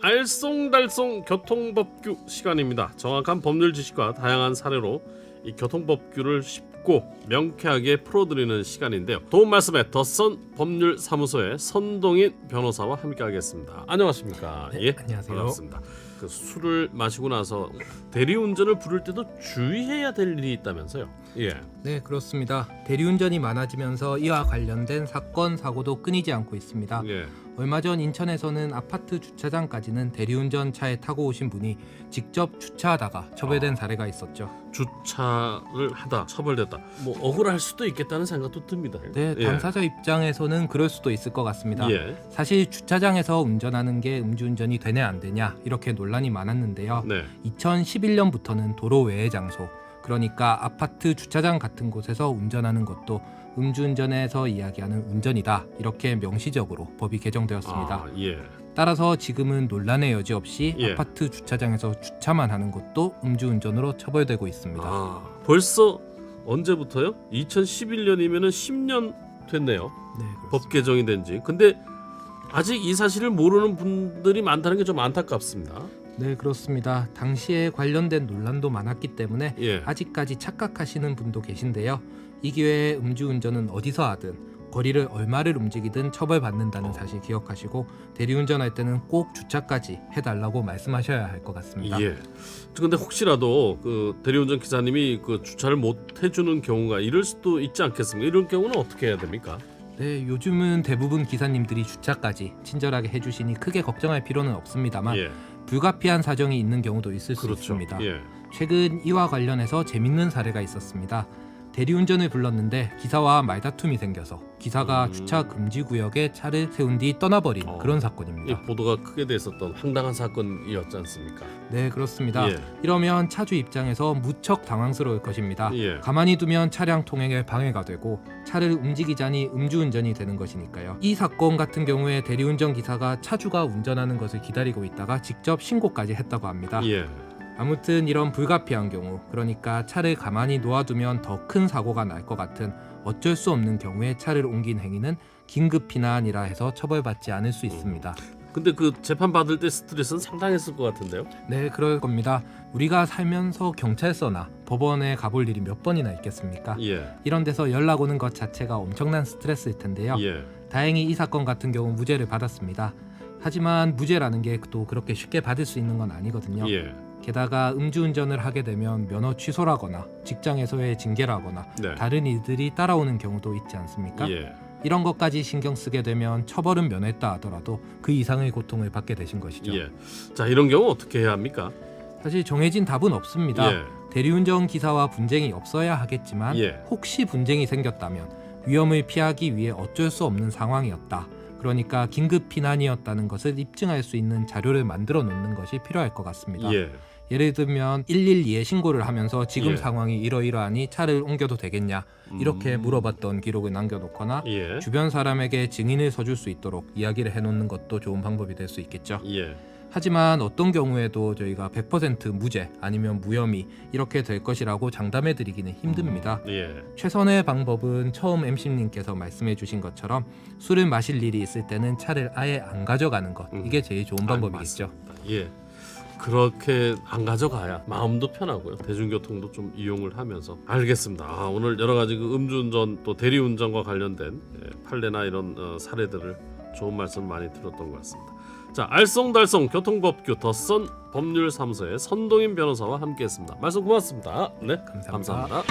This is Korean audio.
알쏭달쏭 교통법규 시간입니다. 정확한 법률 지식과 다양한 사례로 이 교통법규를 쉽고 명쾌하게 풀어드리는 시간인데요. 도움 말씀에 더선 법률사무소의 선동인 변호사와 함께하겠습니다. 안녕하십니까? 네, 예, 안녕하세요. 반갑습니다. 그 술을 마시고 나서 대리운전을 부를 때도 주의해야 될 일이 있다면서요? 예. 네, 그렇습니다. 대리운전이 많아지면서 이와 관련된 사건, 사고도 끊이지 않고 있습니다. 예. 얼마 전 인천에서는 아파트 주차장까지는 대리운전 차에 타고 오신 분이 직접 주차하다가 처벌된 사례가 있었죠. 주차를 하다 처벌됐다. 뭐 억울할 수도 있겠다는 생각도 듭니다. 네, 예. 당사자 입장에서는 그럴 수도 있을 것 같습니다. 예. 사실 주차장에서 운전하는 게 음주운전이 되냐 안 되냐 이렇게 논란이 많았는데요. 네. 2011년부터는 도로 외의 장소, 그러니까 아파트 주차장 같은 곳에서 운전하는 것도 음주운전에서 이야기하는 운전이다, 이렇게 명시적으로 법이 개정되었습니다. 아, 예. 따라서 지금은 논란의 여지 없이 예. 아파트 주차장에서 주차만 하는 것도 음주운전으로 처벌되고 있습니다. 아, 벌써 언제부터요? 2011년이면은 10년 됐네요. 네, 그렇습니다. 법 개정이 된지. 근데 아직 이 사실을 모르는 분들이 많다는 게 좀 안타깝습니다. 네, 그렇습니다. 당시에 관련된 논란도 많았기 때문에 예. 아직까지 착각하시는 분도 계신데요. 이 기회에 음주운전은 어디서 하든 거리를 얼마를 움직이든 처벌받는다는 사실 기억하시고 대리운전할 때는 꼭 주차까지 해달라고 말씀하셔야 할 것 같습니다. 예. 근데 혹시라도 그 대리운전 기사님이 그 주차를 못 해주는 경우가 이럴 수도 있지 않겠습니까? 이런 경우는 어떻게 해야 됩니까? 네, 요즘은 대부분 기사님들이 주차까지 친절하게 해주시니 크게 걱정할 필요는 없습니다만 예. 불가피한 사정이 있는 경우도 있을 수 그렇죠. 있습니다. 예. 최근 이와 관련해서 재밌는 사례가 있었습니다. 대리운전을 불렀는데 기사와 말다툼이 생겨서 기사가 주차 금지 구역에 차를 세운 뒤 떠나버린 그런 이 사건입니다. 보도가 크게 됐었던 황당한 사건이었지 않습니까? 네, 그렇습니다. 예. 이러면 차주 입장에서 무척 당황스러울 것입니다. 예. 가만히 두면 차량 통행에 방해가 되고 차를 움직이자니 음주운전이 되는 것이니까요. 이 사건 같은 경우에 대리운전 기사가 차주가 운전하는 것을 기다리고 있다가 직접 신고까지 했다고 합니다. 예. 아무튼 이런 불가피한 경우, 그러니까 차를 가만히 놓아두면 더 큰 사고가 날 것 같은 어쩔 수 없는 경우에 차를 옮긴 행위는 긴급 피난이라 해서 처벌받지 않을 수 있습니다. 근데 그 재판 받을 때 스트레스는 상당했을 것 같은데요. 네, 그럴 겁니다. 우리가 살면서 경찰서나 법원에 가볼 일이 몇 번이나 있겠습니까? 예. 이런 데서 연락 오는 것 자체가 엄청난 스트레스일 텐데요. 예. 다행히 이 사건 같은 경우 무죄를 받았습니다. 하지만 무죄라는 게 또 그렇게 쉽게 받을 수 있는 건 아니거든요. 예. 게다가 음주운전을 하게 되면 면허 취소라거나 직장에서의 징계라거나 네. 다른 일들이 따라오는 경우도 있지 않습니까? 예. 이런 것까지 신경 쓰게 되면 처벌은 면했다 하더라도 그 이상의 고통을 받게 되신 것이죠. 예. 자, 이런 경우 어떻게 해야 합니까? 사실 정해진 답은 없습니다. 예. 대리운전 기사와 분쟁이 없어야 하겠지만 예. 혹시 분쟁이 생겼다면 위험을 피하기 위해 어쩔 수 없는 상황이었다, 그러니까 긴급 피난이었다는 것을 입증할 수 있는 자료를 만들어 놓는 것이 필요할 것 같습니다. 예. 예를 들면 112에 신고를 하면서 지금 예. 상황이 이러이러하니 차를 옮겨도 되겠냐, 이렇게 물어봤던 기록을 남겨놓거나 예. 주변 사람에게 증인을 서줄 수 있도록 이야기를 해놓는 것도 좋은 방법이 될 수 있겠죠. 예. 하지만 어떤 경우에도 저희가 100% 무죄 아니면 무혐의 이렇게 될 것이라고 장담해드리기는 힘듭니다. 예. 최선의 방법은 처음 MC님께서 말씀해주신 것처럼 술을 마실 일이 있을 때는 차를 아예 안 가져가는 것, 이게 제일 좋은 방법이겠죠. 맞습니다. 예. 그렇게 안 가져가야 마음도 편하고요. 대중교통도 좀 이용을 하면서. 알겠습니다. 아, 오늘 여러 가지 그 음주운전 또 대리운전과 관련된 판례나 이런 사례들을 좋은 말씀 많이 들었던 것 같습니다. 자, 알쏭달쏭 교통법규 더선 법률사무소의 선동인 변호사와 함께했습니다. 말씀 고맙습니다. 네, 감사합니다.